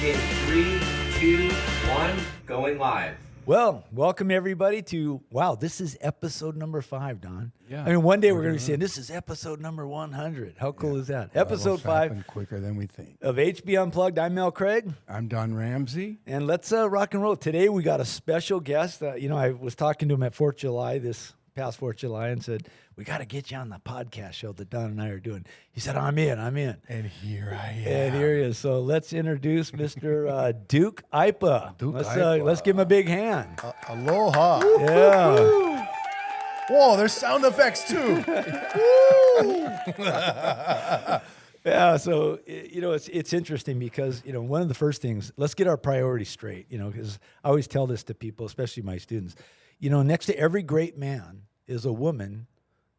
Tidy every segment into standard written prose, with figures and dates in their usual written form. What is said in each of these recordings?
In 3, 2, 1, going live. Well, welcome everybody to, wow, this is episode number 5, Don. Yeah. I mean, one day we're going to be saying, this is episode number 100. How cool is that? Episode 5 quicker than we think. of HB Unplugged. I'm Mel Craig. I'm Don Ramsey. And let's rock and roll. Today we got a special guest. I was talking to him at 4th of July, this past 4th of July, and said, we got to get you on the podcast show that Don and I are doing. He said, I'm in. And here I am. And here he is. So let's introduce Mr. Duke Aipa. Aipa. Let's give him a big hand. Aloha. Yeah. Whoa, there's sound effects too. Yeah, so, it's interesting because, one of the first things, let's get our priorities straight, because I always tell this to people, especially my students. Next to every great man is a woman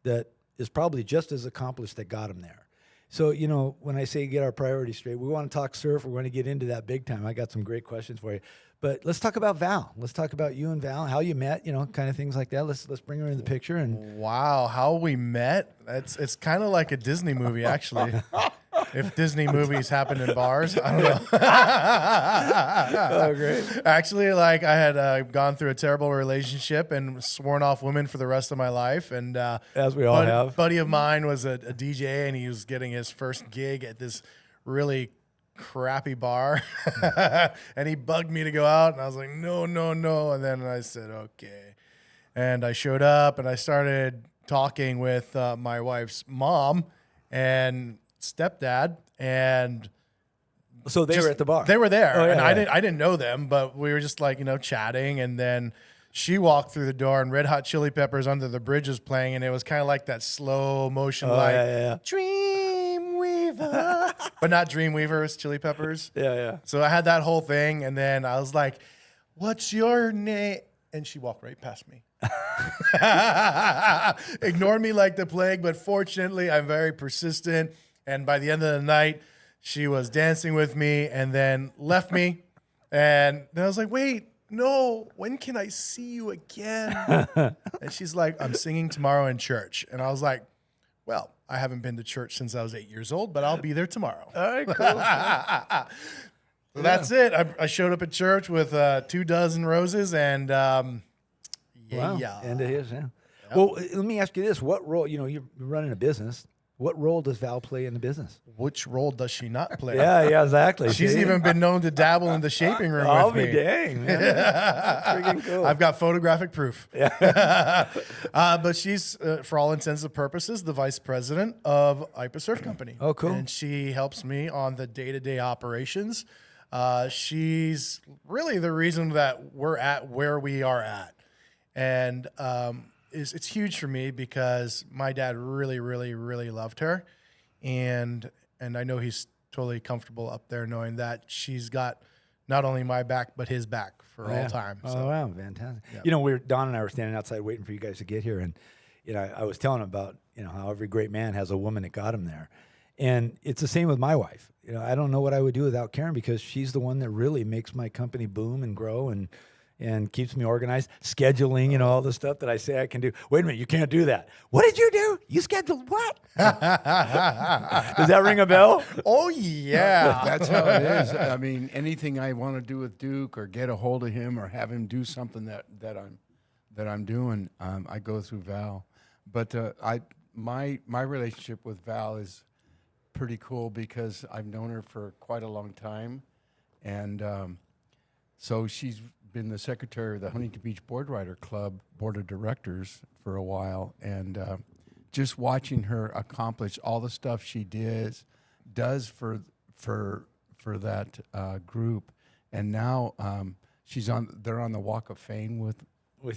that is probably just as accomplished that got him there. So, when I say get our priorities straight, we want to talk surf. We're going to get into that big time. I got some great questions for you. But let's talk about Val. Let's talk about you and Val, how you met, kind of things like that. Let's bring her in the picture. And wow, how we met? It's kind of like a Disney movie, actually. If Disney movies happened in bars, I don't know. Oh, great. Actually, I had gone through a terrible relationship and sworn off women for the rest of my life. And as we all have. buddy of mine was a DJ, and he was getting his first gig at this really crappy bar. And he bugged me to go out, and I was like, no. And then I said, okay. And I showed up, and I started talking with my wife's mom and stepdad, and So they were at the bar. they were there, Oh, yeah, and yeah. I didn't know them, but we were just chatting, and then she walked through the door, and Red Hot Chili Peppers Under the Bridge was playing, and it was kind of like that slow motion, Dreamweaver, but not Dreamweaver, it's Chili Peppers. Yeah. So I had that whole thing, and then I was like, "What's your name?" And she walked right past me. Ignored me like the plague, but fortunately, I'm very persistent. And by the end of the night, she was dancing with me and then left me. And then I was like, wait, no, when can I see you again? And she's like, I'm singing tomorrow in church. And I was like, well, I haven't been to church since I was 8 years old, but I'll be there tomorrow. All right, cool. So that's it. I showed up at church with 24 roses, and Wow. And it is, yeah. Well, let me ask you this. What role, you're running a business. What role does Val play in the business? which role does she not play? Yeah, exactly. She's See? even been known to dabble in the shaping room I'll with be me. dang, man. That's freaking cool. I've got photographic proof. Yeah. But she's, for all intents and purposes, the vice president of Aipa Surf Company. Oh, cool. And she helps me on the day-to-day operations. She's really the reason that we're at where we are at. And it's huge for me because my dad really, really, really loved her. And I know he's totally comfortable up there knowing that she's got not only my back, but his back for all time. So. Oh, wow. Fantastic. Yeah. Don and I were standing outside waiting for you guys to get here. And, I was telling him about, how every great man has a woman that got him there. And it's the same with my wife. I don't know what I would do without Karen because she's the one that really makes my company boom and grow and keeps me organized, scheduling, all the stuff that I say I can do. Wait a minute, you can't do that. What did you do? You scheduled what? Does that ring a bell? Oh, yeah. That's how it is. I mean, anything I want to do with Duke or get a hold of him or have him do something that I'm doing, I go through Val. But my relationship with Val is pretty cool because I've known her for quite a long time, and so she's been the secretary of the Huntington Beach Board Rider Club board of directors for a while, and just watching her accomplish all the stuff she does for that group, and now they're on the Walk of Fame With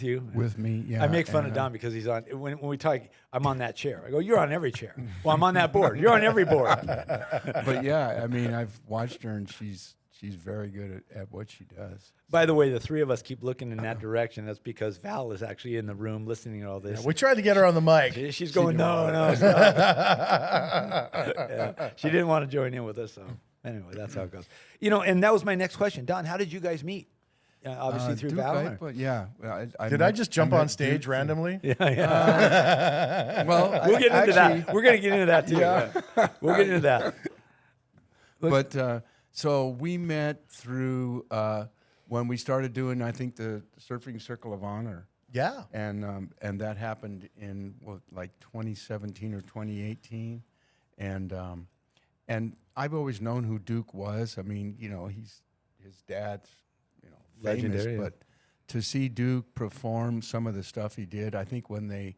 you? with me. Yeah, I make fun of Don because he's on, when we talk, I'm on that chair. I go, you're on every chair. Well, I'm on that board. You're on every board. But yeah, I mean, I've watched her, and she's very good at what she does. By the way, the three of us keep looking in that direction. That's because Val is actually in the room listening to all this. Yeah, we tried to get her on the mic. She's going, no, stop. Yeah. She didn't want to join in with us. So anyway, that's how it goes. And that was my next question. Don, how did you guys meet? Obviously through Duke Val. Aipa, yeah. Did I just jump on met stage Duke randomly? Yeah. Well, We'll get into that. We're going to get into that too. Yeah. Yeah. We'll get into that. But So we met through when we started doing, I think, the Surfing Circle of Honor. Yeah. And that happened in like 2017 or 2018, and I've always known who Duke was. I mean, his dad's famous, Legendary. but to see Duke perform some of the stuff he did, I think when they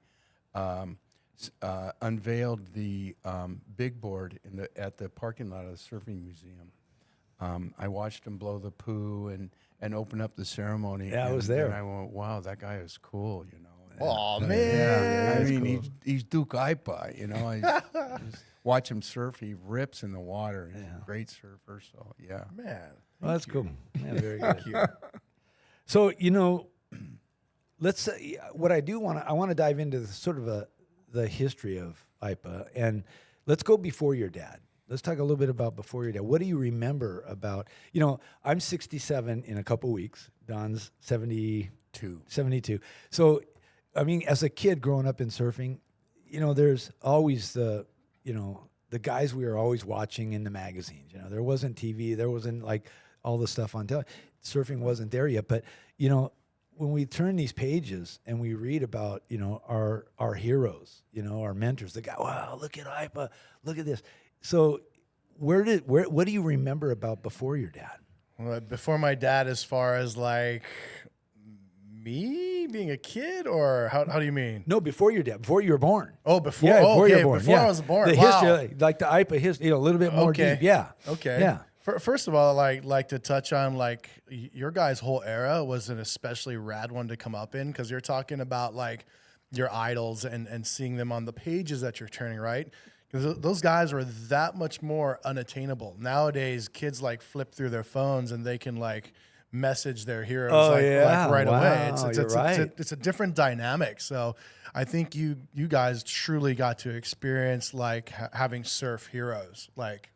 unveiled the big board at the parking lot of the Surfing Museum, I watched him blow the poo and open up the ceremony. Yeah, I and was there. And I went, wow, that guy is cool, Oh, Yeah, man. I mean, he's Duke Aipa, just watch him surf. He rips in the water. He's a great surfer. So yeah, Man. Well, that's cool. Yeah, very good. So let's say what I want to dive into the history of Aipa, and let's go before your dad. Let's talk a little bit about before your dad. What do you remember about? I'm 67 in a couple weeks. Don's 72. So, I mean, as a kid growing up in surfing, there's always the guys we were always watching in the magazines. There wasn't TV. There wasn't like all the stuff on television. Surfing wasn't there yet. But, when we turn these pages and we read about, our heroes, our mentors, the guy, wow, look at Aipa, look at this. So what do you remember about before your dad? Well, before my dad, as far as like me being a kid, or how do you mean? No, before your dad, before you were born. Oh, before, Yeah, before okay, you were born. before Yeah. I was born. The Wow. history, like the Aipa history, a little bit more Okay. deep. Yeah. Okay. Yeah. First of all, like to touch on like your guys' whole era was an especially rad one to come up in, because you're talking about like your idols and seeing them on the pages that you're turning, right? Because those guys were that much more unattainable. Nowadays, kids like flip through their phones and they can like message their heroes like right away. It's a different dynamic. So I think you guys truly got to experience like having surf heroes like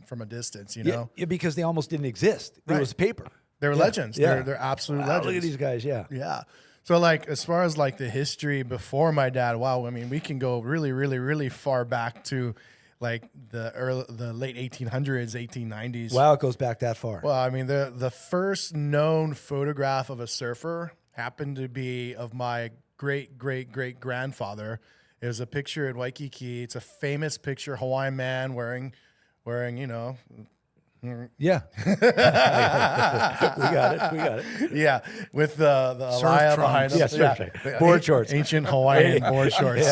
from a distance, Yeah, because they almost didn't exist. It Right. was paper. They're legends. Yeah. They're absolute Wow, legends. look at these guys. Yeah. Yeah. So like as far as like the history before my dad, wow, I mean we can go really, really, really far back to like the late 1800s, 1890s. Wow, it goes back that far. Well, I mean the first known photograph of a surfer happened to be of my great grandfather. It was a picture in Waikiki. It's a famous picture, Hawaiian man wearing Yeah. We got it. yeah, with the Surf alaya trunks. behind him. Yeah, surf trunks. Board shorts. Ancient Hawaiian board shorts.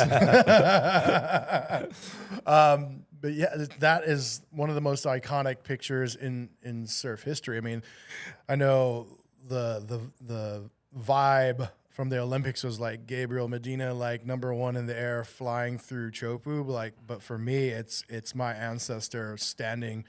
But yeah, that is one of the most iconic pictures in surf history. I mean, I know the vibe from the Olympics was like Gabriel Medina, like #1 in the air, flying through Chopu. But for me, it's my ancestor standing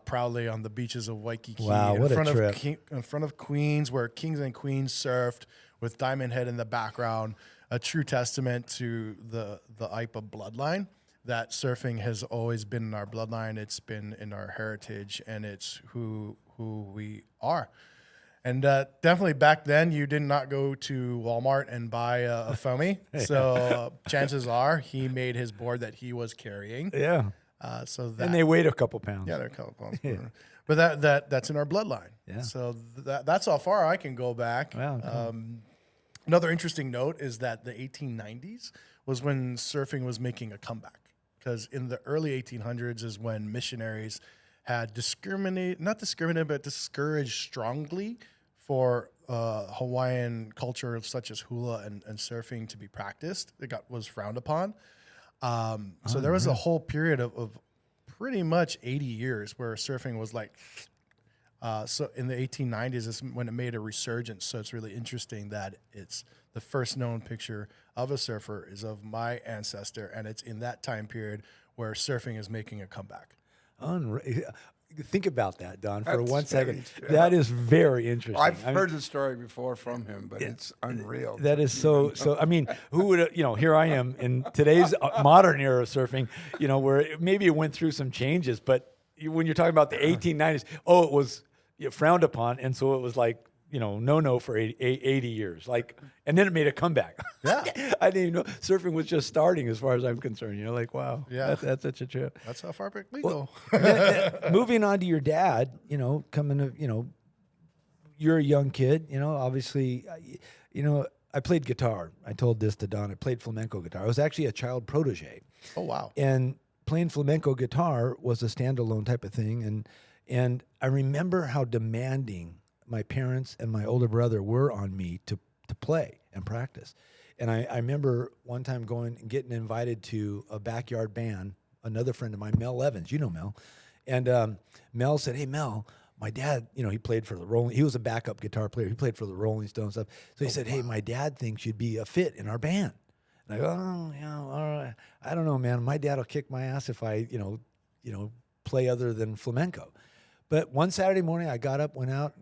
proudly on the beaches of Waikiki. Wow, what a trip. In front of Queens, where kings and queens surfed, with Diamond Head in the background. A true testament to the Aipa bloodline. That surfing has always been in our bloodline. It's been in our heritage, and it's who we are. And definitely back then, you did not go to Walmart and buy a foamy. So chances are he made his board that he was carrying. Yeah. And And they weighed a couple pounds. yeah, they're a couple pounds. But that's in our bloodline. Yeah. So that's how far I can go back. Wow, cool. Another interesting note is that the 1890s was when surfing was making a comeback. Because in the early 1800s is when missionaries had discouraged strongly for Hawaiian culture such as hula and surfing to be practiced. Was frowned upon. So there was a whole period of pretty much 80 years where surfing was like, so in the 1890s is when it made a resurgence. So it's really interesting that it's the first known picture of a surfer is of my ancestor, and it's in that time period where surfing is making a comeback. Think about that, Don, for That's 1 second. very- That is very interesting. I've heard the story before from him, but it's unreal. That is so. I mean, who would here I am in today's modern era of surfing, where maybe it went through some changes, but when you're talking about the 1890s, it was frowned upon, and so it was like, no for 80 years. Like, and then it made a comeback. Yeah. I didn't even know surfing was just starting as far as I'm concerned. Like, wow, Yeah. that's such a trip. That's how far back we go. Then moving on to your dad, coming to, you're a young kid, obviously, I played guitar. I told this to Don. I played flamenco guitar. I was actually a child protege. Oh, wow. And playing flamenco guitar was a standalone type of thing. And I remember how demanding my parents and my older brother were on me to play and practice. And I remember one time going and getting invited to a backyard band, another friend of mine, Mel Evans, Mel. And Mel said, hey, Mel, my dad, he played for the Rolling, he was a backup guitar player. He played for the Rolling Stones stuff. So he said, hey, my dad thinks you'd be a fit in our band. And I go, oh, yeah, all right. I don't know, man. My dad will kick my ass if I, play other than flamenco. But one Saturday morning, I got up, went out,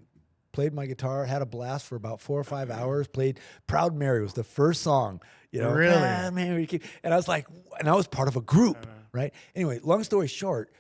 played my guitar, had a blast for about 4 or 5 hours, played Proud Mary was the first song, Really? Ah, Mary. And I was like, and I was part of a group, right? Anyway, long story short,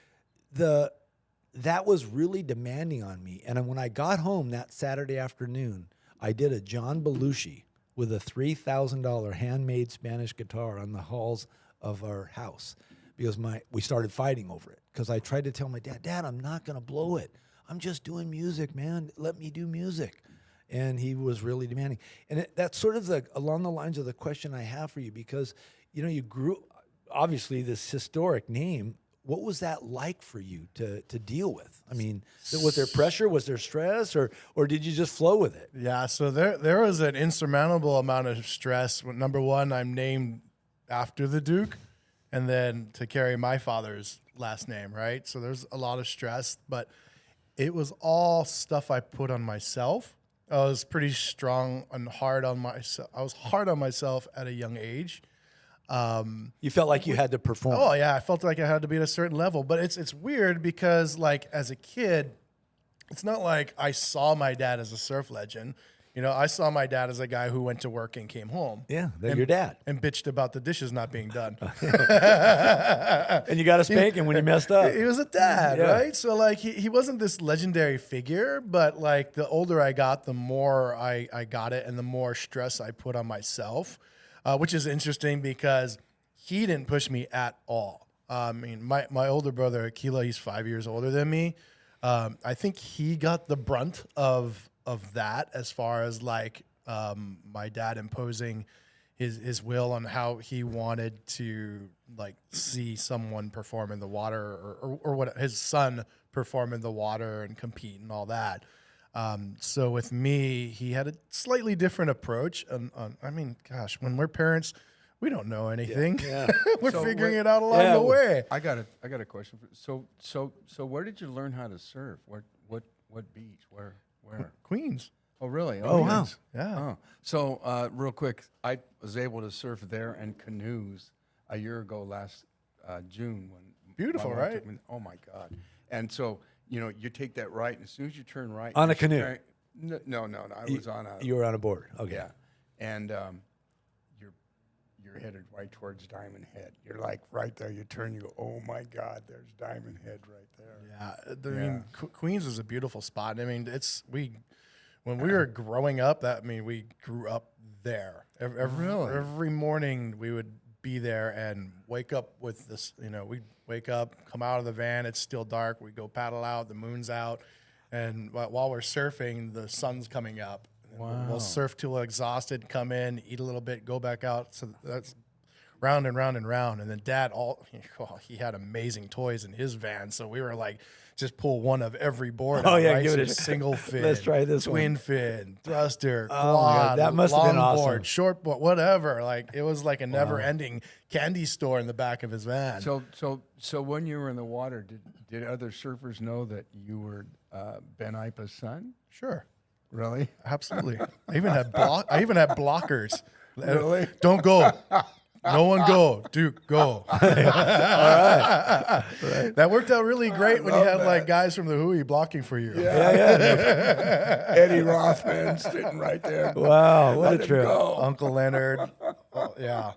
that was really demanding on me. And when I got home that Saturday afternoon, I did a John Belushi with a $3,000 handmade Spanish guitar on the halls of our house because we started fighting over it. Because I tried to tell my dad, I'm not going to blow it. I'm just doing music, man. Let me do music. And he was really demanding. And that's sort of along the lines of the question I have for you because, you grew, obviously, this historic name. What was that like for you to deal with? I mean, was there pressure? Was there stress? Or did you just flow with it? Yeah, so there was an insurmountable amount of stress. Number one, I'm named after the Duke, and then to carry my father's last name, right? So there's a lot of stress, but it was all stuff I put on myself. I was pretty strong and hard on myself. I was hard on myself at a young age. You felt like you had to perform. Oh yeah, I felt like I had to be at a certain level. But it's weird because like as a kid, it's not like I saw my dad as a surf legend. I saw my dad as a guy who went to work and came home. Yeah, your dad. And bitched about the dishes not being done. And you got a spanking when you messed up. He was a dad, Yeah. right? So like he wasn't this legendary figure, but like the older I got, the more I got it and the more stress I put on myself, which is interesting because he didn't push me at all. I mean, my older brother, Akila, he's 5 years older than me. I think he got the brunt of that as far as like my dad imposing his will on how he wanted to like see someone perform in the water or what his son perform in the water and compete and all that. So with me, he had a slightly different approach. I mean, gosh, when we're parents, we don't know anything. Yeah. We're So figuring wait- it out along the way. I got a question. So where did you learn how to surf? What beach? Where? Queens. Oh, really? Oh, wow. yes. Yeah. Oh. So real quick, I was able to surf there and canoes a year ago last June when Beautiful, my mom right? took me- oh my God! And so you take that right, and as soon as you turn right On you're a canoe? staring- No. I was on a You were on a board. Okay. yeah, and you're headed right towards Diamond Head. You're like right there. You turn, you go, oh my God, there's Diamond Head right there. Yeah, I mean, Queens is a beautiful spot. I mean, when we were growing up, we grew up there. Every morning we would be there and wake up with this. We'd wake up, come out of the van. It's still dark. We go paddle out. The moon's out, and while we're surfing, the sun's coming up. Wow. We'll surf till we're exhausted, come in, eat a little bit, go back out. So that's round and round and round. And then Dad, he had amazing toys in his van. So we were like, just pull one of every board. Oh, out, yeah, right? give it So a- single fin. Let's try this one. Twin fin, thruster, Oh, my God, quad, that must have been awesome. longboard, shortboard, whatever. Like it was like a never-ending candy store in the back of his van. So when you were in the water, did other surfers know that you were Ben Aipa's son? Sure. Really? Absolutely. I even had blockers. Really? Don't go. No one go. Duke, go. All right. That worked out really great when you had like guys from the Hui blocking for you. Eddie Rothman sitting right there. Wow, what Let a him trip. go. Uncle Leonard. Oh, yeah.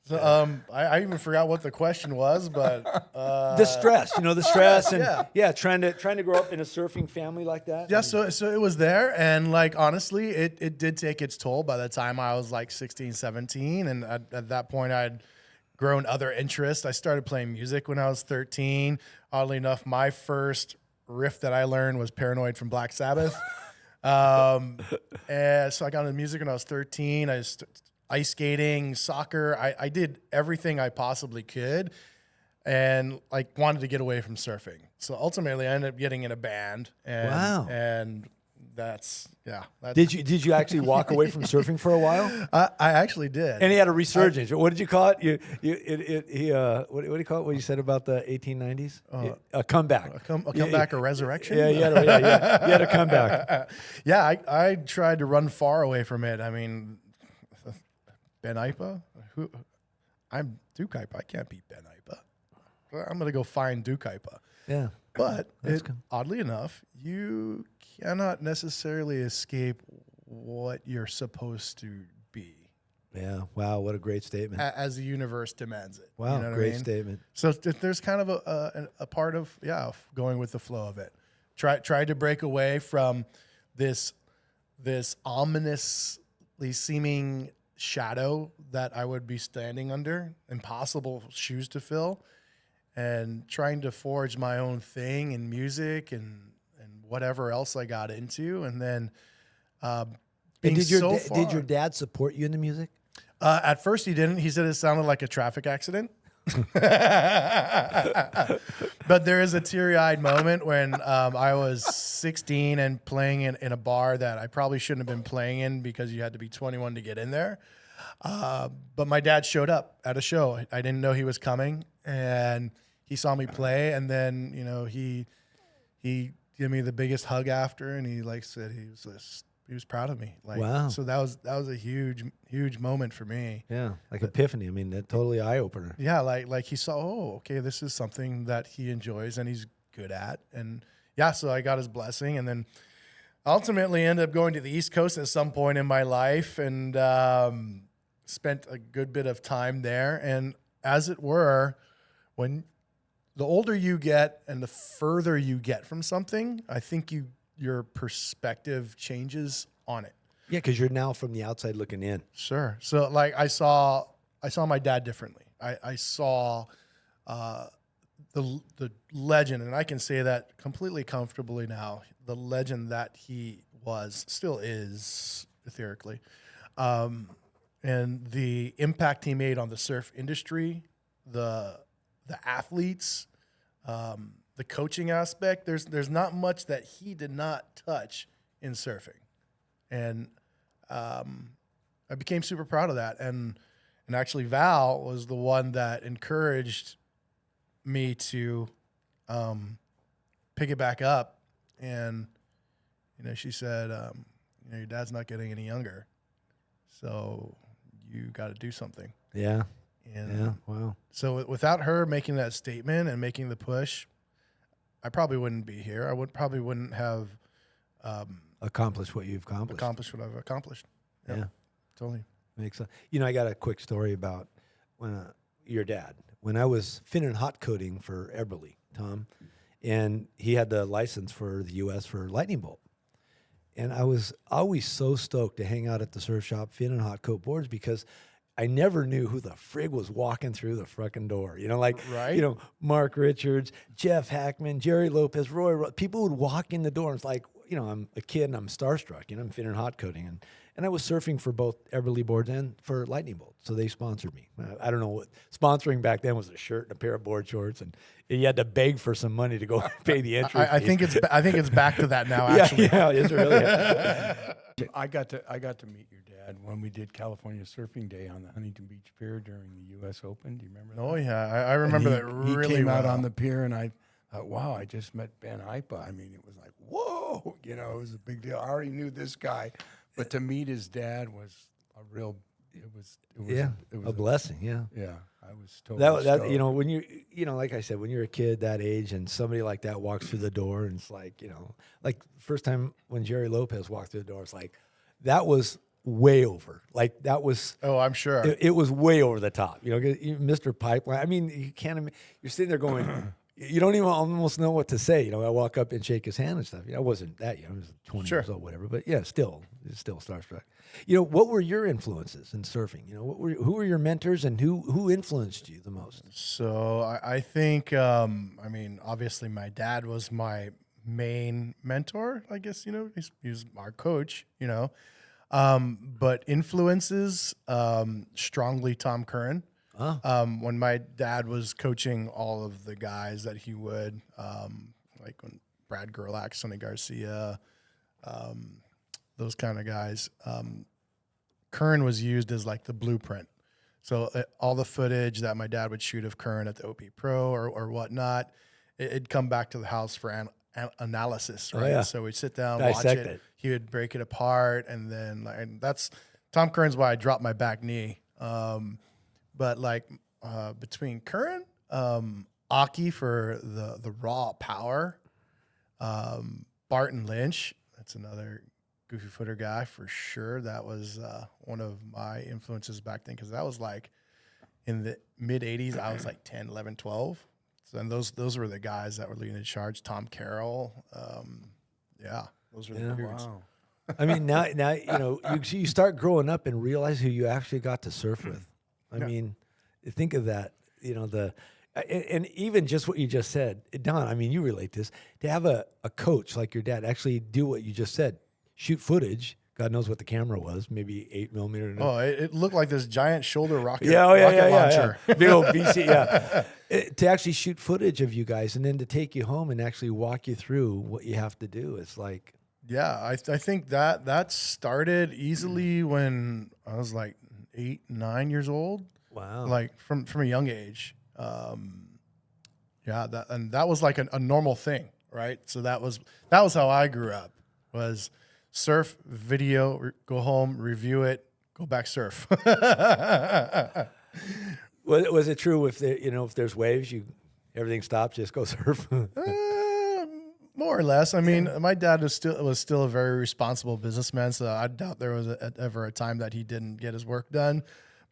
So, I even forgot what the question was, but The stress, the stress, and yeah. trying to grow up in a surfing family like that. yeah, so it was there, and like honestly, it did take its toll by the time I was like 16, 17, and at that point I'd grown other interests. I started playing music when I was 13. Oddly enough, my first riff that I learned was Paranoid from Black Sabbath. And so I got into music when I was 13. I just ice skating, soccer. I did everything I possibly could, and like wanted to get away from surfing. So ultimately, I ended up getting in a band. And, Wow. And that's Did you actually walk away from surfing for a while? I actually did. And he had a resurgence. What did you call it? What do you call it? What you said about the 1890s? A comeback. a comeback or resurrection. Yeah, you had a comeback. Yeah, I tried to run far away from it. I mean, Ben Aipa? I'm Duke Aipa. I can't beat Ben Aipa. I'm going to go find Duke Aipa. Yeah. But That's good. oddly enough, you cannot necessarily escape what you're supposed to be Yeah. Wow. What a great statement. as the universe demands it. Wow. You know what Great I mean? statement. So there's kind of a part of going with the flow of it. Try to break away from this ominously seeming shadow that I would be standing under, impossible shoes to fill, and trying to forge my own thing in music and whatever else I got into, and then being Did your far. dad support you in the music? At first, he didn't. He said it sounded like a traffic accident. But there is a teary-eyed moment when I was 16 and playing in a bar that I probably shouldn't have been playing in because you had to be 21 to get in there. But my dad showed up at a show. I didn't know he was coming, and he saw me play, and then he gave me the biggest hug after, and he said he was proud of me. Wow. So that was a huge moment for me. Yeah. Like epiphany. I mean, that totally eye opener. Yeah, like he saw, okay, this is something that he enjoys and he's good at. And yeah, so I got his blessing, and then ultimately ended up going to the East Coast at some point in my life, and spent a good bit of time there. And as it were, when the older you get and the further you get from something, I think your perspective changes on it. Yeah, because you're now from the outside looking in. Sure. So like I saw my dad differently. I saw the legend, and I can say that completely comfortably now, the legend that he still is etherically, and the impact he made on the surf industry, the athletes, the coaching aspect. There's not much that he did not touch in surfing, and I became super proud of that. And actually, Val was the one that encouraged me to pick it back up. And she said, your dad's not getting any younger, so you got to do something. Yeah. And Yeah. Wow. so without her making that statement and making the push, I probably wouldn't be here. Probably wouldn't have Accomplished what you've accomplished. accomplished what I've accomplished. Yeah. Totally. Makes sense. I got a quick story about your dad. When I was fin and hot coating for Eberly, Tom, and he had the license for the U.S. for Lightning Bolt. And I was always so stoked to hang out at the surf shop, fin and hot coat boards, because I never knew who the frig was walking through the fucking door. Right. Mark Richards, Jeff Hackman, Jerry Lopez, people would walk in the door, and it's like, I'm a kid and I'm starstruck. I'm fin and hot coating. And I was surfing for both Eberly boards and for Lightning Bolt. So they sponsored me. I don't know what sponsoring back then was, a shirt and a pair of board shorts, and you had to beg for some money to go pay the entry I fees. think it's back to that now. Actually, Yeah, it's really. I got to meet your dad when we did California Surfing Day on the Huntington Beach Pier during the U.S. Open. Do you remember that? Oh yeah, I remember that really He came out well. on the pier, and I thought, wow, I just met Ben Aipa. I mean, it was like, whoa, it was a big deal. I already knew this guy, but to meet his dad was a real. It was a blessing. Yeah. Yeah, I was totally That stoked. when you like I said, when you're a kid that age and somebody like that walks through the door, and it's like, like first time when Jerry Lopez walked through the door, it's like that was way over. Like that was. Oh, I'm sure. It was way over the top. You know, Mr. Pipeline. I mean, you can't. You're sitting there going. You don't even almost know what to say. You know, I walk up and shake his hand and stuff. You know, I wasn't that young. I was 20 Sure. years old, whatever. But yeah, still starstruck. You know, what were your influences in surfing? You know, who were your mentors and who influenced you the most? So I think, I mean, obviously my dad was my main mentor, I guess, you know, he was our coach, you know. But influences, strongly Tom Curran. When my dad was coaching all of the guys that he would, like when Brad Gerlach, Sonny Garcia, those kind of guys, Curran was used as like the blueprint. So all the footage that my dad would shoot of Curran at the OP Pro or whatnot, it'd come back to the house for analysis, right? yeah. So we'd sit down, Dissect watch it. it. He would break it apart, and then and that's Tom Curran's why I dropped my back knee. But like between Curran, Aki for the raw power, Barton Lynch, that's another goofy footer guy for sure. That was one of my influences back then, because that was like in the mid 80s. I was like 10, 11, 12. So, and those were the guys that were leading the charge. Tom Carroll. Yeah, those were the dudes. Wow. I mean, now you know you start growing up and realize who you actually got to surf with. I mean, think of that. You know and even just what you just said, Don. I mean, you relate this to have a coach like your dad actually do what you just said, shoot footage. God knows what the camera was, maybe 8mm. Oh, it looked like this giant shoulder rocket, rocket launcher. Yeah. Big old VC, yeah. To actually shoot footage of you guys and then to take you home and actually walk you through what you have to do. It's like, Yeah, I think that started easily when I was like 8, 9 years old. wow. Like from a young age. Yeah, that was like a normal thing, right? So that was how I grew up, was surf, video, go home, review it, go back surf. Was it true if there's waves, everything stops, just go surf? More or less. I mean, my dad was still a very responsible businessman, so I doubt there was ever a time that he didn't get his work done.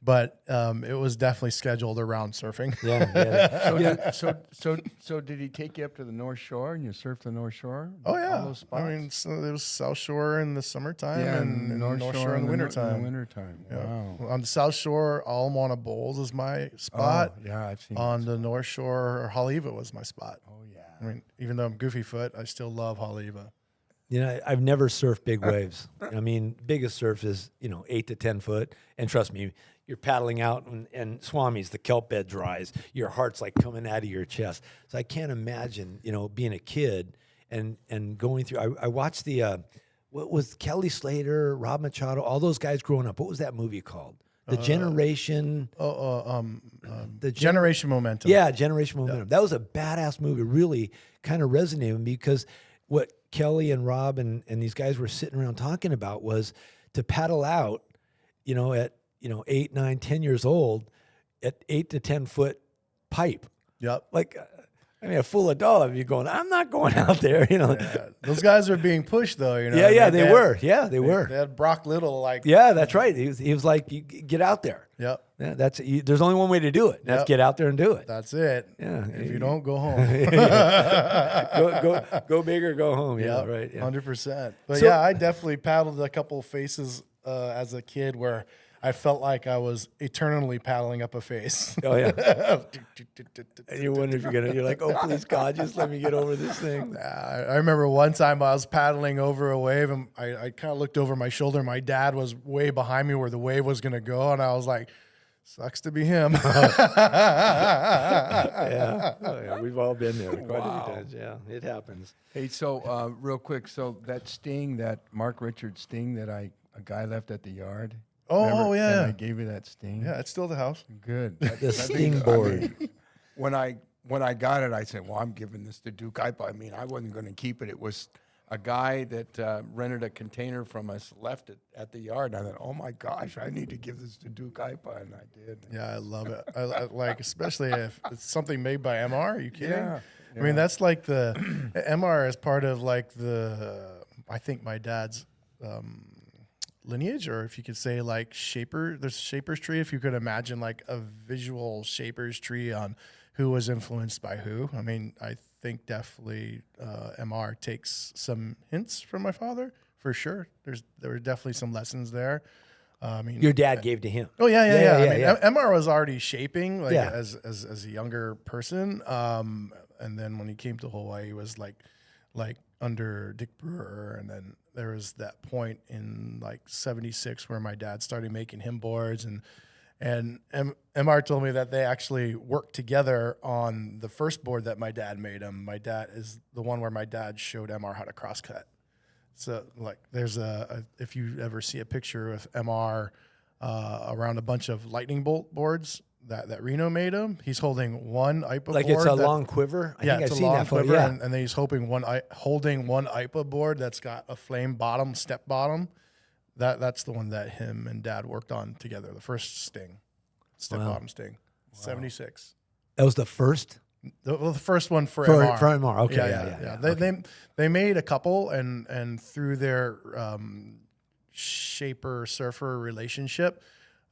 But it was definitely scheduled around surfing. Yeah. So did he take you up to the North Shore and you surfed the North Shore? Oh yeah, All those spots? I mean, so there was South Shore in the summertime and North Shore in the wintertime. In the wintertime. Yeah. Wow. On the South Shore, Alamoana Bowls is my spot. Oh, yeah, I've seen On the North Shore, Haleiwa was my spot. Oh yeah. I mean, even though I'm goofy foot, I still love Haleiwa. You know, I've never surfed big waves. I mean, biggest surf is 8 to 10 foot, and trust me, you're paddling out and Swami's, the kelp bed dries. Your heart's like coming out of your chest. So I can't imagine, being a kid and going through. I watched what was Kelly Slater, Rob Machado, all those guys growing up. What was that movie called? The Generation. The Generation Momentum. Yeah, Generation Momentum. That was a badass movie. Really kind of resonated with me because what Kelly and Rob and these guys were sitting around talking about was to paddle out, at 8, 9, 10 years old, at 8 to 10 foot pipe. Yep. Like, I mean, a full adult of you going, I'm not going out there, Yeah. Those guys are being pushed though, Yeah, they were. Yeah, they were. They had Brock Little like. Yeah, that's right. He was like, you get out there. Yep. Yeah, there's only one way to do it. And that's get out there and do it. That's it. Yeah. If you don't, go home. go big or go home. Yeah, Yep, right. Yeah. 100%. But So- yeah, I definitely paddled a couple faces as a kid where I felt like I was eternally paddling up a face. Oh yeah. And you wonder if you're like, oh please God, just let me get over this thing. I remember one time I was paddling over a wave and I kind of looked over my shoulder. My dad was way behind me where the wave was going to go. And I was like, sucks to be him. Yeah. Oh, yeah. We've all been there quite a few times. Yeah, it happens. Hey, so real quick, so that sting, that Mark Richards sting that a guy left at the yard. Oh, remember? yeah. And I gave you that sting. Yeah, it's still the house. Good. The sting board. When I got it, I said, well, I'm giving this to Duke Aipa. I mean, I wasn't going to keep it. It was a guy that rented a container from us, left it at the yard. And I thought, oh my gosh, I need to give this to Duke Aipa, and I did. Yeah, I love it. I like, especially if it's something made by MR. Are you kidding? Yeah. I mean, that's like the MR is part of like I think my dad's lineage, or if you could say like there's Shaper's tree. If you could imagine like a visual Shaper's tree on who was influenced by who. I mean, I think definitely MR takes some hints from my father for sure. There were definitely some lessons there. I mean, Your dad gave to him. oh yeah. I mean, yeah. MR was already shaping like Yeah. as a younger person. And then when he came to Hawaii, he was like under Dick Brewer, and then there was that point in like '76 where my dad started making him boards, and MR told me that they actually worked together on the first board that my dad made him. My dad is the one where my dad showed MR how to crosscut. So like there's if you ever see a picture of MR around a bunch of lightning bolt boards that Reno made him, he's holding one Aipa Like board. it's a long quiver. I think It's I've a seen long that photo. quiver, Yeah. and then he's holding one Aipa board that's got a flame bottom, step bottom. That's the one that him and Dad worked on together. The first Sting, step bottom Sting, '76. That was the first The first one for for MR. MR. Okay, yeah. They made a couple, and through their shaper surfer relationship,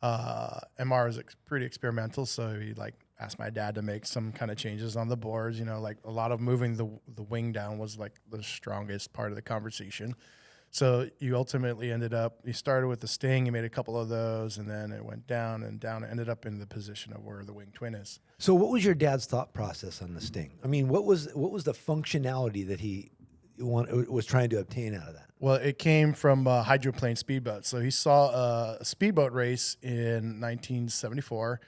MR is pretty experimental. So he like asked my dad to make some kind of changes on the boards. You know, like a lot of moving the wing down was like the strongest part of the conversation. So you ultimately you started with the Sting, you made a couple of those, and then it went down and down, and ended up in the position of where the wing twin is. So what was your dad's thought process on the Sting? I mean, what was the functionality that he was trying to obtain out of that? Well, it came from a hydroplane speedboat. So he saw a speedboat race in 1974,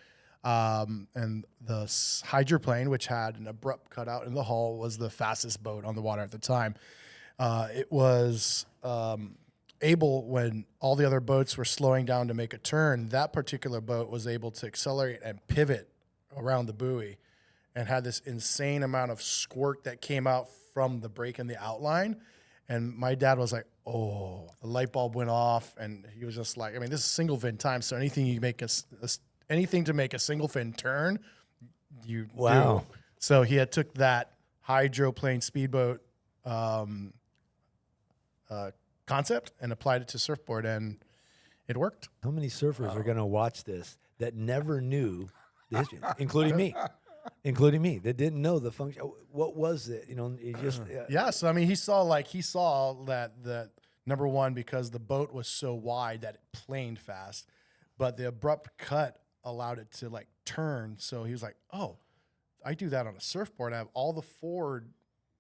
and the hydroplane, which had an abrupt cutout in the hull, was the fastest boat on the water at the time. It was able, when all the other boats were slowing down to make a turn, that particular boat was able to accelerate and pivot around the buoy and had this insane amount of squirt that came out from the break in the outline. And my dad was like, oh, the light bulb went off. And he was just like, I mean, this is single fin time. So anything you make anything to make a single fin turn, you do. So he had took that hydroplane speedboat concept and applied it to surfboard, and it worked. How many surfers are going to watch this that never knew the history, including me, that didn't know the function? What was it? You know, it just Yeah. So I mean, he saw that number one, because the boat was so wide that it planed fast, but the abrupt cut allowed it to like turn. So he was like, oh, I do that on a surfboard. I have all the forward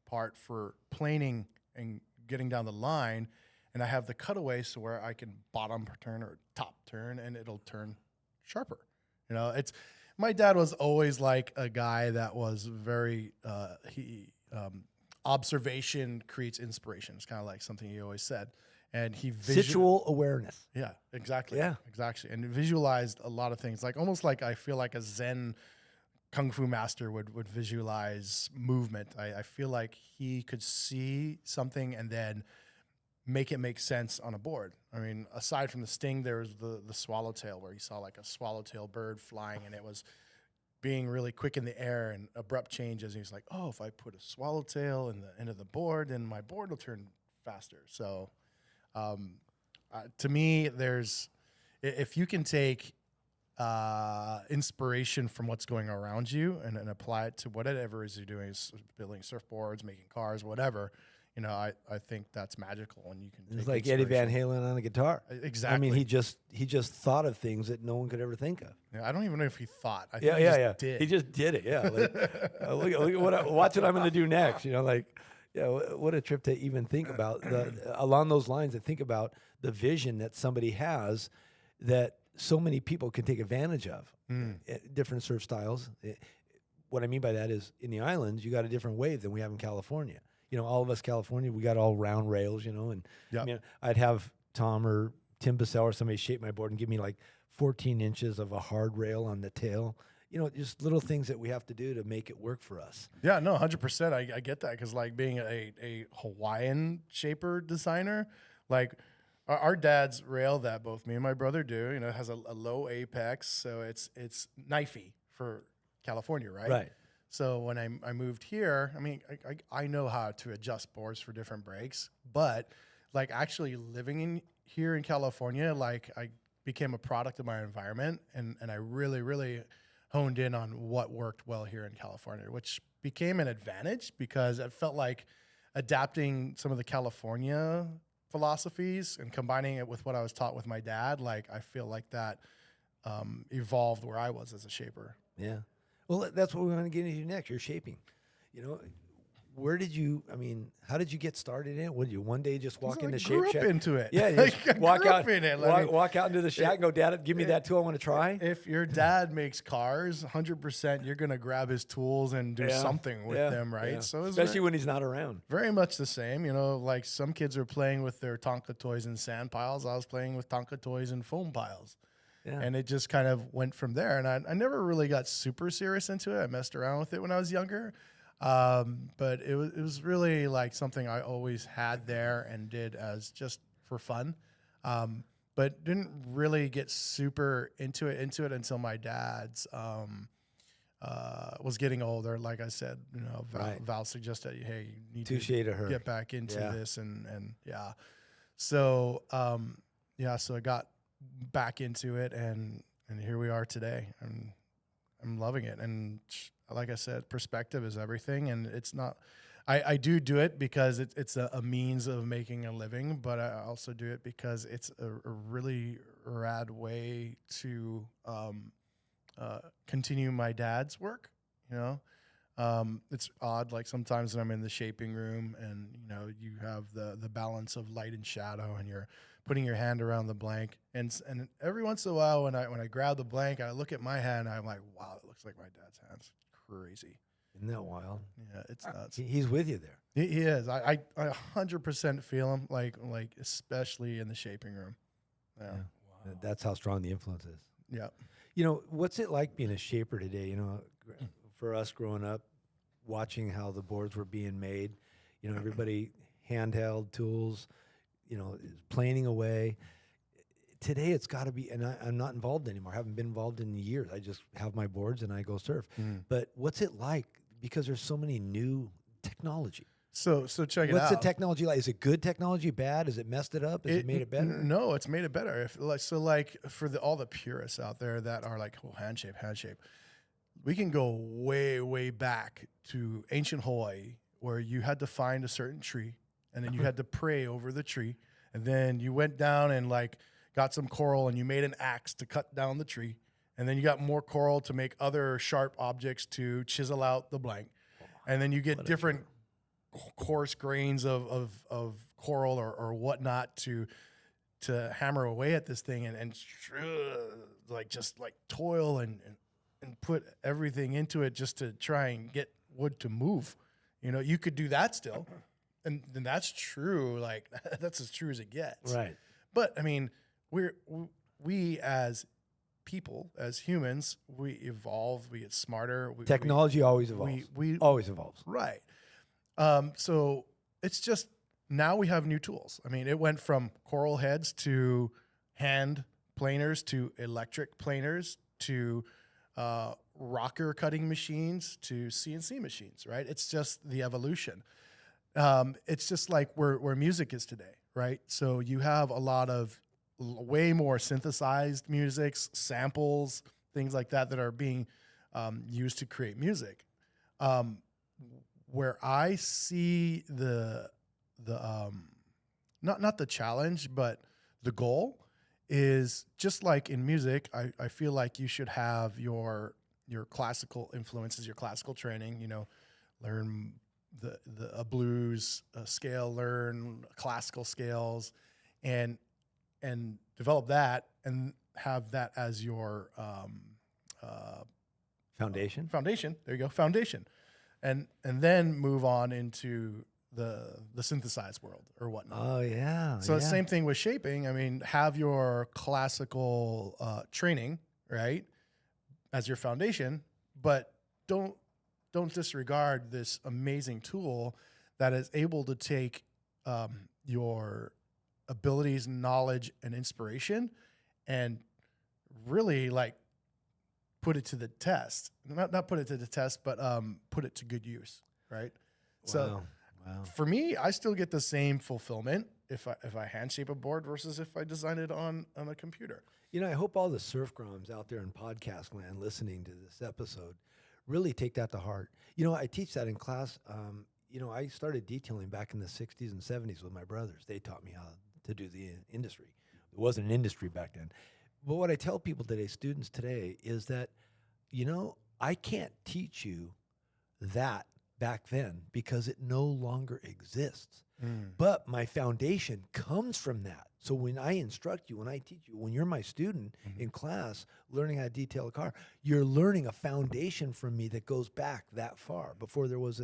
part for planing and getting down the line, and I have the cutaway so where I can bottom turn or top turn, and it'll turn sharper. You know, my dad was always like a guy that was very observation creates inspiration. It's kind of like something he always said, and he Situal awareness. Yeah, exactly. Yeah, exactly, and visualized a lot of things, like almost like I feel like a Zen Kung Fu master would visualize movement. I feel like he could see something and then make it make sense on a board. I mean, aside from the Sting, there was the swallowtail, where he saw like a swallowtail bird flying, and it was being really quick in the air and abrupt changes. And he's like, oh, if I put a swallowtail in the end of the board, then my board will turn faster. So to me, if you can take inspiration from what's going around you and apply it to whatever it is you're doing, building surfboards, making cars, whatever, you know, I think that's magical when you can. It's like Eddie Van Halen on a guitar. Exactly. I mean, he just thought of things that no one could ever think of. Yeah, I don't even know if he thought. I think did. He just did it. Yeah. Like, watch what I'm going to do next. You know, like, yeah, what a trip to even think about along those lines, to think about the vision that somebody has that so many people can take advantage of. Different surf styles. What I mean by that is, in the islands, you got a different wave than we have in California. You know, all of us California, we got all round rails, you know, and I mean, I'd have Tom or Tim Bissell or somebody shape my board and give me like 14 inches of a hard rail on the tail. You know, just little things that we have to do to make it work for us. Yeah, no, 100%. I get that, because like being a Hawaiian shaper designer, like our dad's rail that both me and my brother do, you know, has a low apex, so it's knifey for California, right? Right. So when I moved here, I mean, I know how to adjust boards for different breaks, but like actually living here in California, like I became a product of my environment, and I really, really honed in on what worked well here in California, which became an advantage because it felt like adapting some of the California philosophies and combining it with what I was taught with my dad. Like I feel like that evolved where I was as a shaper. Yeah. Well, that's what we want to get into next. You're shaping. You know, where did you? I mean, how did you get started in it? Would you one day just walk into Shape grew Shack? up into it. Yeah, you Like, just I walk grew out up in it. walk out into the shack and go, Dad, give me that tool. I want to try. If your dad makes cars, 100%, you're gonna grab his tools and do something with them, right? Yeah. So it's Especially when he's not around. very much the same. You know, like some kids are playing with their Tonka toys in sand piles. I was playing with Tonka toys in foam piles. Yeah. And it just kind of went from there. And I never really got super serious into it. I messed around with it when I was younger. But it was really like something I always had there and did as just for fun. But didn't really get super into it until my dad's was getting older. Like I said, you know, Val suggested, hey, you need Touche to to her. get back into this and yeah. So so I got back into it and here we are today. I'm loving it. And like I said, perspective is everything. And it's not, I do it because it's a means of making a living, but I also do it because it's a really rad way to continue my dad's work. You know, it's odd. Like sometimes when I'm in the shaping room and, you know, you have the balance of light and shadow and you're putting your hand around the blank. And every once in a while when I grab the blank, I look at my hand, I'm like, wow, it looks like my dad's hand's crazy. Isn't that wild? Yeah, it's nuts. He's with you there. He is. I 100% feel him, like especially in the shaping room. Yeah. Wow. That's how strong the influence is. Yeah. You know, what's it like being a shaper today? You know, for us growing up, watching how the boards were being made, you know, everybody handheld tools, you know, planing away. Today it's got to be, and I'm not involved anymore. I haven't been involved in years. I just have my boards and I go surf. But what's it like? Because there's so many new technology. So check it out. What's the technology like? Is it good technology? Bad? Has it messed it up? Has it made it better? No, it's made it better. Like for all the purists out there that are like, oh, hand shape, we can go way back to ancient Hawaii where you had to find a certain tree and then you had to pray over the tree and then you went down and like got some coral and you made an axe to cut down the tree and then you got more coral to make other sharp objects to chisel out the blank and then you get different coarse grains of coral or whatnot to hammer away at this thing and like just like toil and put everything into it just to try and get wood to move. You know, you could do that still. And then that's true. Like that's as true as it gets. Right. But I mean, we as people, as humans, we evolve, we get smarter. Technology always evolves. We always evolves. Right. So it's just now we have new tools. I mean, it went from coral heads to hand planers to electric planers to rocker cutting machines to CNC machines, right? It's just the evolution. It's just like where music is today, right? So you have a lot of way more synthesized musics, samples, things like that are being used to create music. Where I see the not the challenge, but the goal is just like in music. I feel like you should have your classical influences, your classical training. You know, learn a blues scale, learn classical scales, and develop that and have that as your Foundation. Foundation. There you go. Foundation. And then move on into the synthesized world or whatnot. Oh yeah. So the same thing with shaping. I mean, have your classical training, right, as your foundation, but don't disregard this amazing tool that is able to take your abilities, knowledge, and inspiration, and really like put it to the test. Not put it to the test, but put it to good use, right? So Wow. for me, I still get the same fulfillment if I hand shape a board versus if I design it on a computer. You know, I hope all the surf groms out there in podcast land listening to this episode really take that to heart. You know, I teach that in class. You know, I started detailing back in the 60s and 70s with my brothers. They taught me how to do the industry. It wasn't an industry back then. But what I tell people today, students today, is that, you know, I can't teach you that back then because it no longer exists. But my foundation comes from that. So when I instruct you, when I teach you, when you're my student in class learning how to detail a car, you're learning a foundation from me that goes back that far. Before there was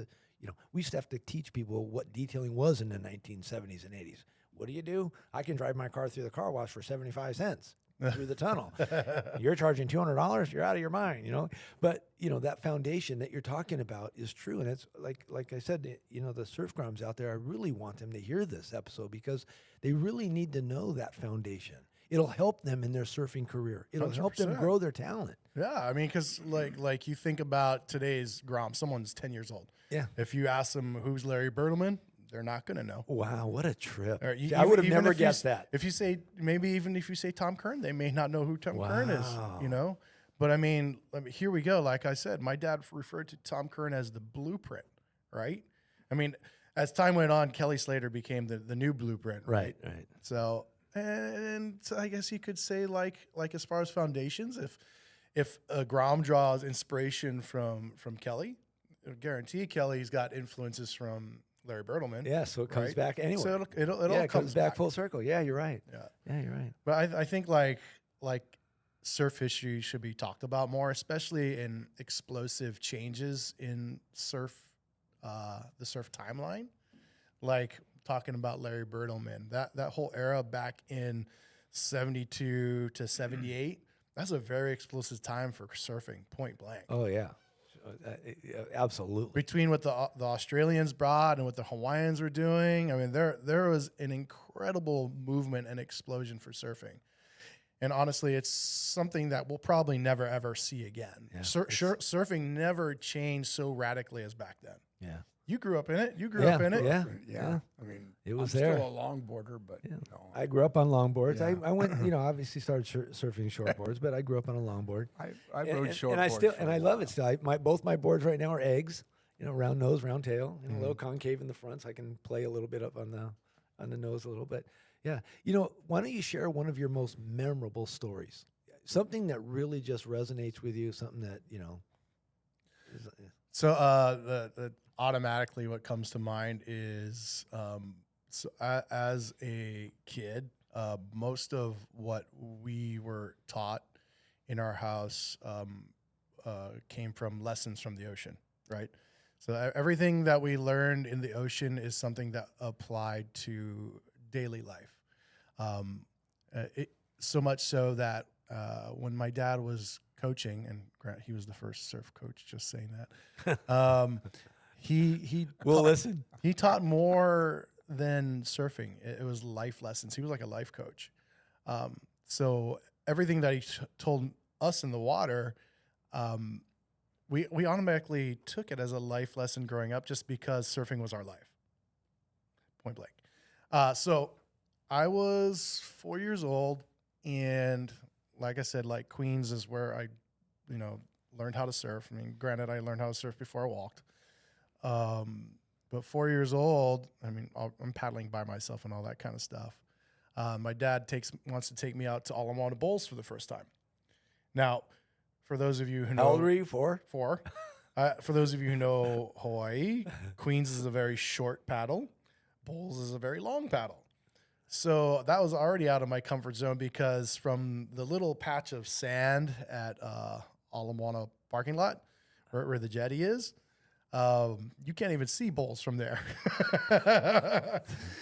we used to have to teach people what detailing was in the 1970s and 80s. What do? I can drive my car through the car wash for 75 cents. Through the tunnel. You're charging $200, you're out of your mind, you know? But, you know, that foundation that you're talking about is true. And it's like I said, you know, the surf groms out there, I really want them to hear this episode because they really need to know that foundation. It'll help them in their surfing career. It'll help them 100%. grow their talent. Yeah, I mean, because like you think about today's Grom, someone's 10 years old. Yeah. If you ask them who's Larry Bertleman, they're not going to know. Wow, what a trip. Or I would have even never if you guessed that. If you say, maybe even if you say Tom Kern, they may not know who Tom Kern is, Wow. you know? But I mean, here we go. Like I said, my dad referred to Tom Kern as the blueprint, right? I mean, as time went on, Kelly Slater became the new blueprint, right? Right. So, and so I guess you could say like as far as foundations, if a Grom draws inspiration from Kelly, I guarantee Kelly's got influences from Larry Bertleman. Yeah, so it comes right? back anyway. So it all it comes back full circle. Yeah, you're right. Yeah. You're right. But I think like surf history should be talked about more, especially in explosive changes in surf, the surf timeline. Like talking about Larry Bertleman, that whole era back in 72 to 78, that's a very explosive time for surfing, point blank. Oh, yeah. Absolutely. Between what the Australians brought and what the Hawaiians were doing, I mean, there was an incredible movement and explosion for surfing. And honestly, it's something that we'll probably never, ever see again. Yeah, Surfing never changed so radically as back then. Yeah. You grew up in it. You grew up in it. Yeah. I mean, It was I'm there. still a longboarder, but no, I grew up on longboards. Yeah. I went, you know, obviously started surfing shortboards, but I grew up on a longboard. I rode shortboards. And I still, for and a I love while. it still. both my boards right now are eggs, you know, round nose, round tail, and a little concave in the front, so I can play a little bit up on the nose a little bit. Yeah. You know, why don't you share one of your most memorable stories? Something that really just resonates with you, something that, you know. So the automatically what comes to mind is as a kid, most of what we were taught in our house came from lessons from the ocean, right? So everything that we learned in the ocean is something that applied to daily life. So much so that when my dad was coaching, and he was the first surf coach, just saying that, he Listen. He taught more than surfing. It was life lessons. He was like a life coach. So everything that he told us in the water, we automatically took it as a life lesson growing up just because surfing was our life. Point blank. So I was 4 years old, and like I said, like Queens is where I, learned how to surf. I mean, granted, I learned how to surf before I walked. But 4 years old, I mean, I'm paddling by myself and all that kind of stuff. My dad wants to take me out to Alamana Bowls for the first time. Now, for those of you who know, How old were you? 4? 4. For those of you who know Hawaii, Queens is a very short paddle. Bowls is a very long paddle. So that was already out of my comfort zone because from the little patch of sand at Alamana parking lot, where the jetty is, you can't even see bowls from there.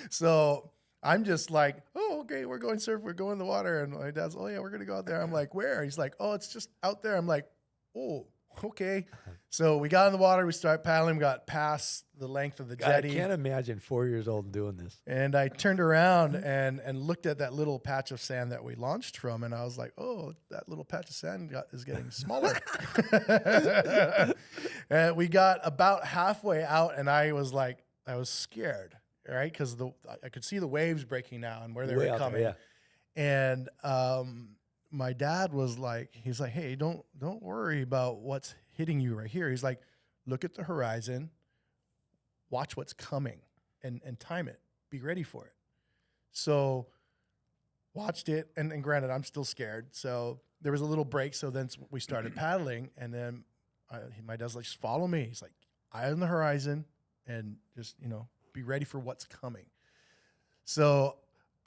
So I'm just like, oh, okay, we're going surf, we're going in the water. And my dad's, oh yeah, we're going to go out there. I'm like, where? He's like, oh, it's just out there. I'm like, oh, okay. So we got in the water, we started paddling, we got past the length of the God, I jetty. can't imagine 4 years old doing this. And I turned around and looked at that little patch of sand that we launched from, and I was like, oh, that little patch of sand is getting smaller. And we got about halfway out, and I was scared. right? Because I could see the waves breaking now and where they Way were out there, coming. yeah. And my dad was like, he's like, hey, don't worry about what's hitting you right here. He's like, look at the horizon, watch what's coming, and time it. Be ready for it. So watched it, and granted, I'm still scared. So there was a little break. So then we started paddling, and then my dad's like, just follow me. He's like, eye on the horizon, and just, be ready for what's coming. So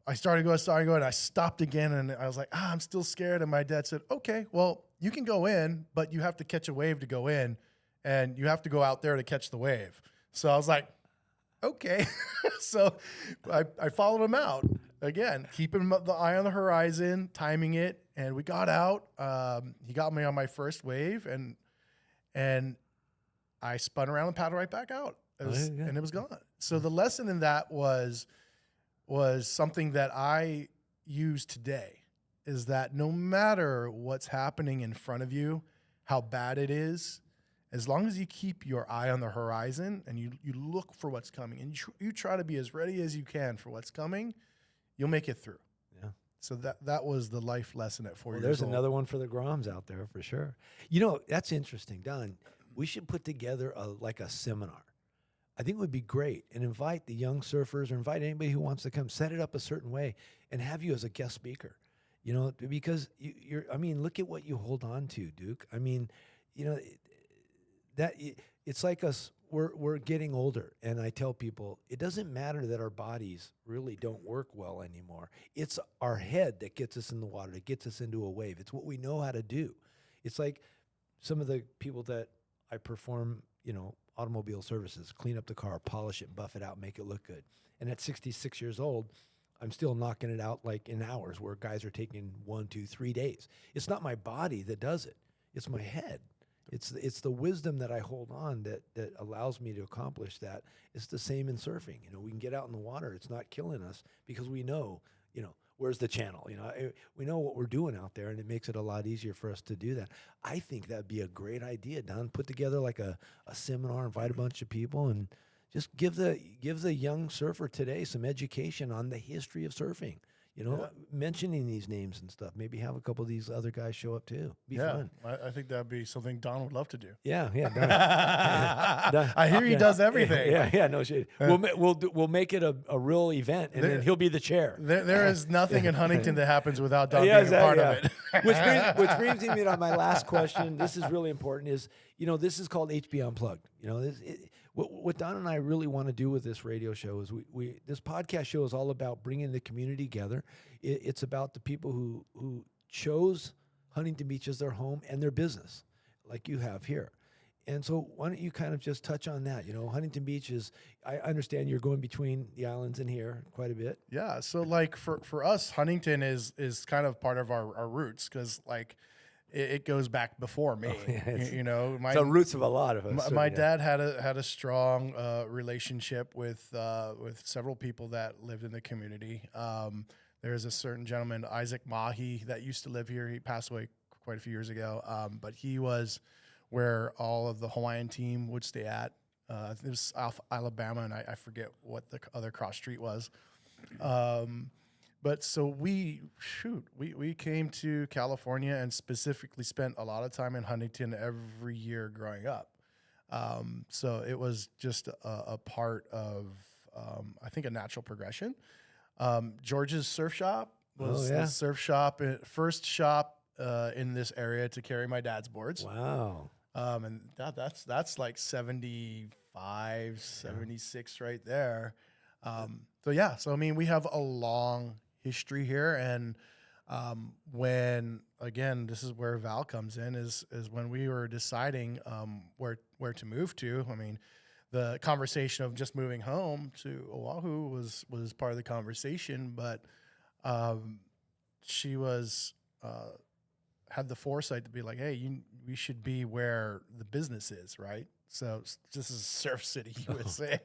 I started going. I stopped again, and I was like, I'm still scared. And my dad said, okay, well, you can go in, but you have to catch a wave to go in, and you have to go out there to catch the wave. So I was like, okay. So I followed him out again, keeping the eye on the horizon, timing it, and we got out. He got me on my first wave, and I spun around and paddled right back out. And it was gone. So the lesson in that was something that I use today, is that no matter what's happening in front of you, how bad it is, as long as you keep your eye on the horizon and you look for what's coming and you try to be as ready as you can for what's coming, you'll make it through. Yeah. So that was the life lesson at 4 years old. There's another one for the Groms out there for sure. That's interesting, Don. We should put together a seminar. I think it would be great, and invite the young surfers or invite anybody who wants to come, set it up a certain way and have you as a guest speaker, because look at what you hold on to, Duke. It's like us, we're getting older, and I tell people it doesn't matter that our bodies really don't work well anymore. It's our head that gets us in the water, that gets us into a wave. It's what we know how to do. It's like some of the people that I perform, automobile services, clean up the car, polish it, buff it out, make it look good. And at 66 years old, I'm still knocking it out like in hours, where guys are taking 1, 2, 3 days. It's not my body that does it. It's my head. It's the wisdom that I hold on that allows me to accomplish that. It's the same in surfing. We can get out in the water. It's not killing us because we know, where's the channel? We know what we're doing out there, and it makes it a lot easier for us to do that. I think that'd be a great idea, Don. Put together like a seminar, invite a bunch of people, and just give the young surfer today some education on the history of surfing. Mentioning these names and stuff. Maybe have a couple of these other guys show up too. Be fun. I think that'd be something Don would love to do. Yeah. Don. I hear he does everything. Yeah. No shit. We'll make it a real event, and then he'll be the chair. There is nothing in Huntington that happens without Don being a part of it. Which brings me to my last question. This is really important. Is this is called HB Unplugged. What Don and I really want to do with this radio show is this podcast show is all about bringing the community together. It's about the people who chose Huntington Beach as their home and their business, like you have here. And so why don't you kind of just touch on that? Huntington Beach is, I understand you're going between the islands and here quite a bit. Yeah. So like for us, Huntington is kind of part of our roots, because like it goes back before me. It's the roots of a lot of us. My dad had a strong relationship with several people that lived in the community. There's a certain gentleman, Isaac Mahi, that used to live here. He passed away quite a few years ago. But he was where all of the Hawaiian team would stay at. It was off Alabama, and I forget what the other cross street was. But so we came to California and specifically spent a lot of time in Huntington every year growing up. So it was just a part of, I think, a natural progression. George's Surf Shop was the surf shop, first shop in this area to carry my dad's boards. Wow. And that's like 75, 76 right there. So we have a long history here, and when, again, this is where Val comes in, is when we were deciding where to move to. The conversation of just moving home to Oahu was part of the conversation, but she was had the foresight to be like, hey, we should be where the business is, right? So this is Surf City, USA.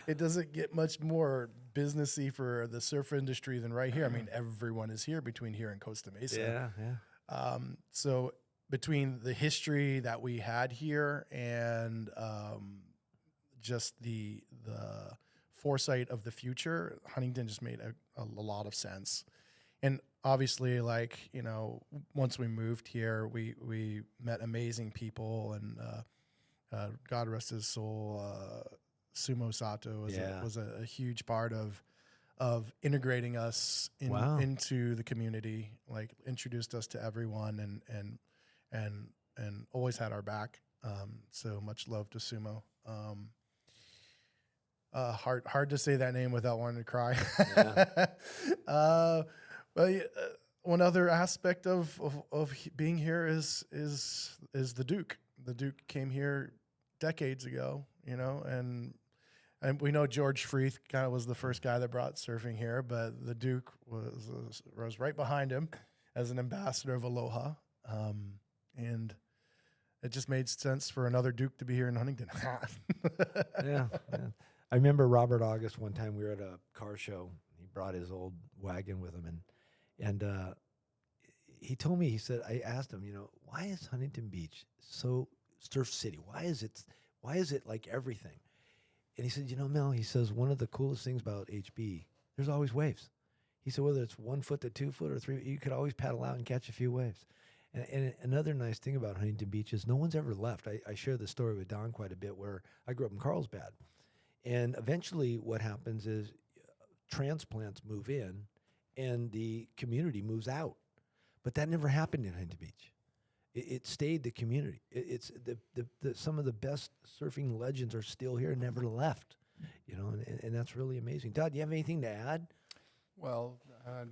It doesn't get much more businessy for the surf industry than right here. Everyone is here between here and Costa Mesa. Yeah. So between the history that we had here and just the foresight of the future, Huntington just made a lot of sense. And obviously, like, you know, once we moved here, we met amazing people, and God rest his soul, Sumo Sato was a huge part of integrating us into the community, like introduced us to everyone, and always had our back. So much love to Sumo. Hard to say that name without wanting to cry. Yeah. But one other aspect of being here is the Duke. The Duke came here decades ago, you know, and we know George Freeth kind of was the first guy that brought surfing here, but the Duke was right behind him as an ambassador of Aloha, and it just made sense for another Duke to be here in Huntington. Yeah. I remember Robert August one time we were at a car show. He brought his old wagon with him, and he told me, he said, I asked him, you know, why is Huntington Beach so surf city? Why is it like everything? And he said, you know, Mel, he says, one of the coolest things about HB, there's always waves. He said, whether it's 1 foot to 2 foot or 3, you could always paddle out and catch a few waves. And another nice thing about Huntington Beach is no one's ever left. I share the story with Don quite a bit, where I grew up in Carlsbad. And eventually what happens is transplants move in and the community moves out. But that never happened in Huntington Beach. It stayed the community. It's some of the best surfing legends are still here, never left. You know, and that's really amazing. Todd, do you have anything to add? Well, I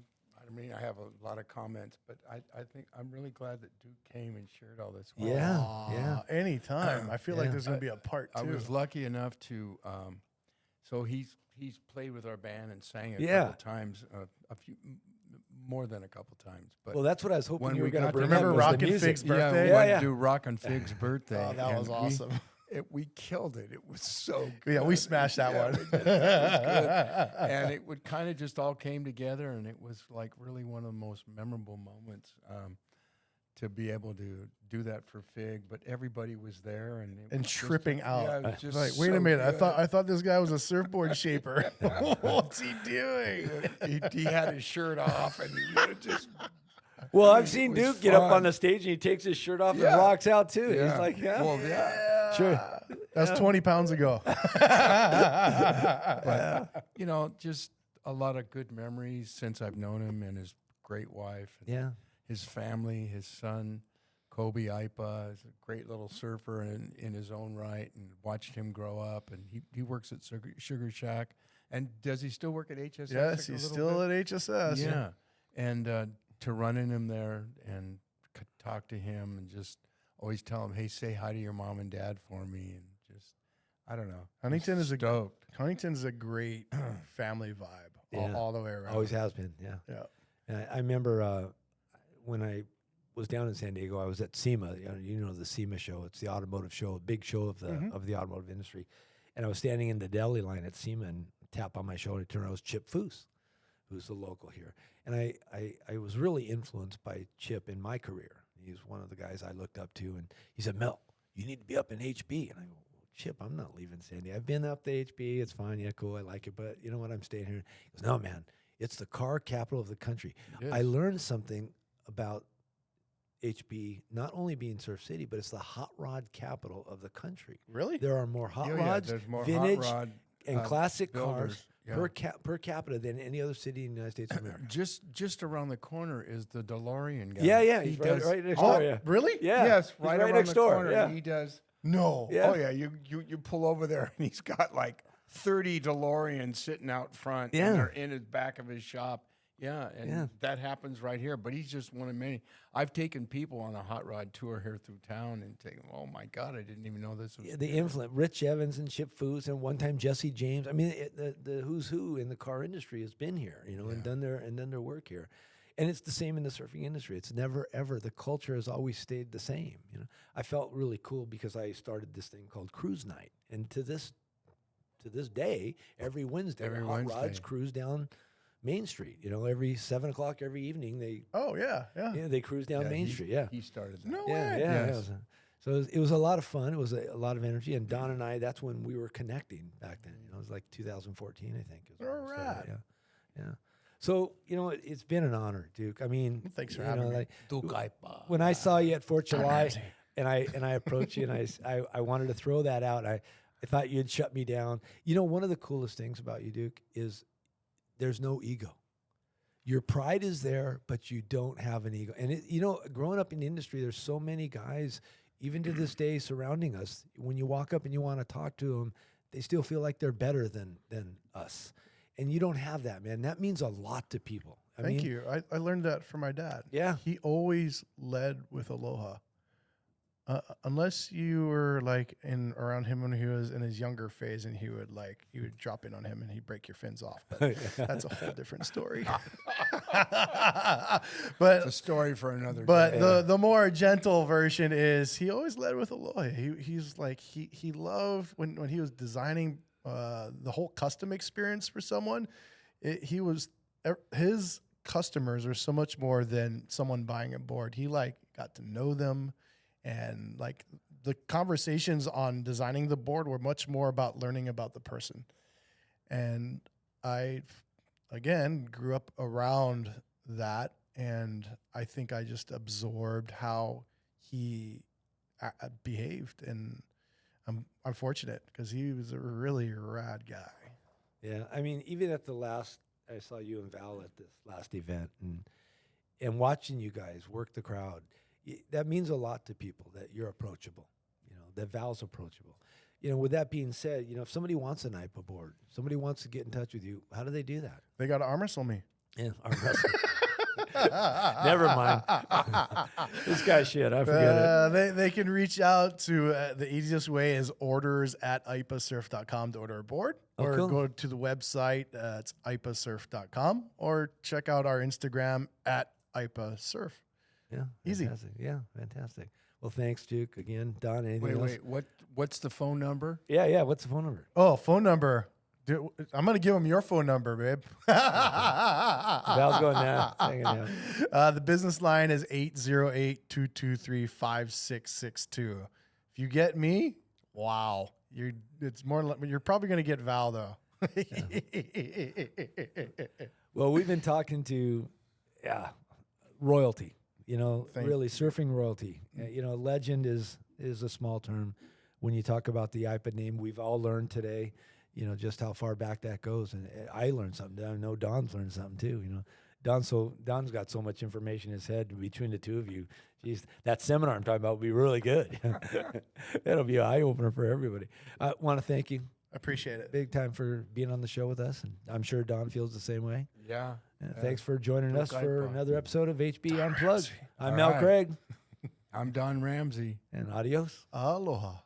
mean, I have a lot of comments, but I think I'm really glad that Duke came and shared all this with us. Yeah. Anytime. I feel like there's going to be a part 2. I was lucky enough to, so he's played with our band and sang a Yeah. couple times, more than a couple times. But Well, that's what I was hoping when you were we going to got bring together- up. Remember was the Rockin' music. Fig's yeah, we birthday? Yeah, went yeah. to do Rockin' Fig's birthday. Oh, that was and awesome. We killed it. It was so good. Yeah, we smashed that one. It was good. And it would kind of just all came together, and it was like really one of the most memorable moments to be able to do that for Fig. But everybody was there, and And tripping out. Yeah, it was just Like, wait a so minute, good. I thought this guy was a surfboard shaper. What's he doing? He had his shirt off, and he would just. Well, I've seen was Duke get up fun. on the stage and he takes his shirt off Yeah. and rocks out too. Yeah. He's like, yeah. Well, yeah. Sure. That's 20 pounds ago. But, you know, just a lot of good memories since I've known him, and his great wife. And Yeah. his family, his son, Kobe Aipa, is a great little surfer in his own right, and watched him grow up. And he works at Sugar Shack. And does he still work at HSS? Yes, a he's little still bit? at HSS. Yeah. And to run in him there and talk to him and just always tell him, hey, say hi to your mom and dad for me. And just, I don't know. Huntington is stoked. Huntington's a great family vibe Yeah. all the way around. Always has been. Yeah. Yeah. And I remember when I was down in San Diego, I was at SEMA. You know the SEMA show. It's the automotive show, a big show of the automotive industry. And I was standing in the deli line at SEMA, and tap on my shoulder, turn around, it was Chip Foose, who's the local here. And I was really influenced by Chip in my career. He's one of the guys I looked up to. And he said, Mel, you need to be up in HB. And I go, Chip, I'm not leaving San Diego. I've been up to HB. It's fine. Yeah, cool. I like it. But you know what? I'm staying here. He goes, no, man. It's the car capital of the country. I learned something about HB, not only being Surf City, but it's the hot rod capital of the country. Really? There are more hot Yeah, rods, there's more vintage, hot rod and classic builders. cars Yeah. per capita than any other city in the United States of America. Just around the corner is the DeLorean guy. Yeah, He he's does. right next Oh, door. Yeah, really? yeah, Yes, he's right around next the door. corner. Yeah, He does. No. Yeah. Oh yeah, you pull over there and he's got like 30 DeLoreans sitting out front. Yeah. And they're in his back of his shop. Yeah, and Yeah. that happens right here. But he's just one of many. I've taken people on a hot rod tour here through town and taken. Oh my God, I didn't even know this was. the influence. Rich Evans and Chip Foose, and one time Jesse James. I mean, the who's who in the car industry has been here, and done their work here. And it's the same in the surfing industry. It's never ever, the culture has always stayed the same. I felt really cool because I started this thing called Cruise Night, and to this day, every Wednesday, Every hot rods Wednesday. cruise down Main Street. Every 7 o'clock every evening they Oh, yeah. they cruise down Main he- Street. Yeah, He started that. No yeah, way. yeah. Yes. So it was a lot of fun. It was a lot of energy. And Don and I, that's when we were connecting back then. You know, it was like 2014, I think. Is when we started. Alright. Yeah. So, you know, it's been an honor, Duke. I mean, Thanks for you having know, me. like, Duke Aipa. when I saw you at 4th of July Ramsey. and I approached you and I wanted to throw that out. I thought you'd shut me down. You know, one of the coolest things about you, Duke, is there's no ego. Your pride is there, but you don't have an ego. And, you know, growing up in the industry, there's so many guys, even to this day, surrounding us. When you walk up and you want to talk to them, they still feel like they're better than us. And you don't have that, man. That means a lot to people. Thank you. I learned that from my dad. Yeah. He always led with aloha. Unless you were like around him when he was in his younger phase, and you would drop in on him and he'd break your fins off. But that's a whole different story. But It's a story for another But day. the more gentle version is he always led with aloha. He's like he loved when he was designing the whole custom experience for someone. His customers are so much more than someone buying a board. He like got to know them, and like the conversations on designing the board were much more about learning about the person. And I, again, grew up around that, and I think I just absorbed how he behaved, and I'm fortunate because he was a really rad guy. Yeah, I mean, even at I saw you and Val at this last event, and watching you guys work the crowd, that means a lot to people that you're approachable, you know, that Val's approachable. You know, with that being said, you know, if somebody wants an Aipa board, somebody wants to get in touch with you, how do they do that? They got to arm wrestle me. Yeah, arm wrestling. Never mind. This guy's shit. I forget it. They can reach out to the easiest way is orders@aipasurf.com to order a board, or cool. go to the website. It's aipasurf.com, or check out our Instagram @aipasurf. Yeah, Easy. Fantastic. Yeah, fantastic. Well, thanks, Duke. Again, Don, anything else? Wait. What's the phone number? Yeah. What's the phone number? Oh, phone number. Dude, I'm gonna give him your phone number, babe. Val's going now. Hang on now. The business line is 808-223-5662. If you get me, wow, you're probably gonna get Val though. Well, we've been talking to, royalty. You know, really surfing royalty. You know, legend is a small term. When you talk about the Aipa name, we've all learned today, you know, just how far back that goes. And I learned something. I know Don's learned something too. You know, Don's got so much information in his head between the two of you. Geez, that seminar I'm talking about will be really good. That'll be an eye opener for everybody. I want to thank you. I appreciate it. Big time for being on the show with us, and I'm sure Don feels the same way. Yeah. Thanks for joining us for Aipa. another episode of HB Unplugged. I'm All Mel right. Craig, I'm Don Ramsey. and adios. Aloha.